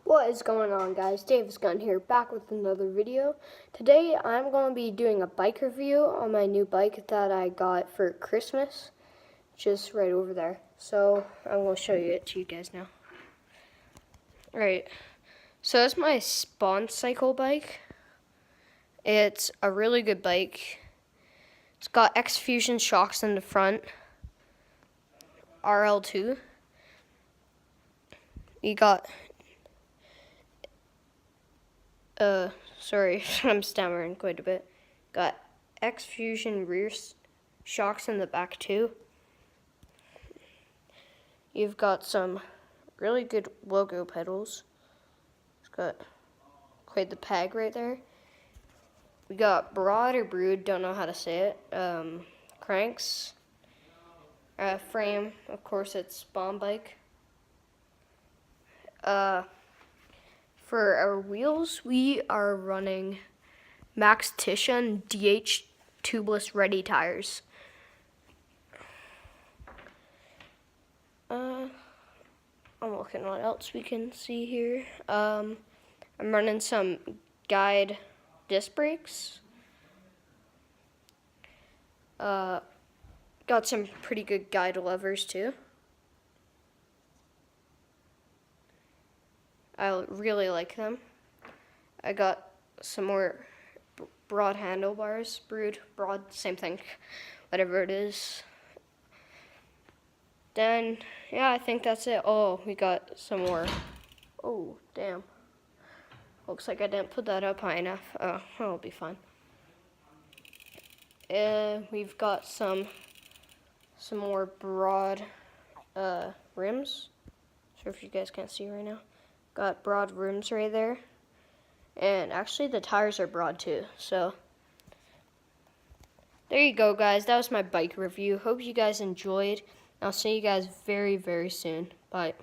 What is going on, guys? Davis Gunn here, back with another video. Today I'm going to be doing a bike review on my new bike that I got for Christmas, just right over there. So I'm going to show it to you guys now. Alright, so it's my Spawn Cycle bike. It's a really good bike. It's got X Fusion shocks in the front, RL2. You got sorry, I'm stammering quite a bit. Got X Fusion rear shocks in the back too. You've got some really good logo pedals. It's got quite the peg right there. We got broad or brood, don't know how to say it. Cranks. Frame, of course it's Spawn bike. For our wheels, we are running Max Titian DH tubeless ready tires. I'm looking what else we can see here. I'm running some guide disc brakes. Got some pretty good guide levers too. I really like them. I got some more broad handlebars, broad, same thing, whatever it is. Then, yeah, I think that's it. Oh, we got some more. Oh, damn. Looks like I didn't put that up high enough. Oh, it'll be fine. We've got some more broad rims. Sorry if you guys can't see right now. Got broad rims right there. And actually the tires are broad too. So there you go, guys. That was my bike review. Hope you guys enjoyed. I'll see you guys very, very soon. Bye.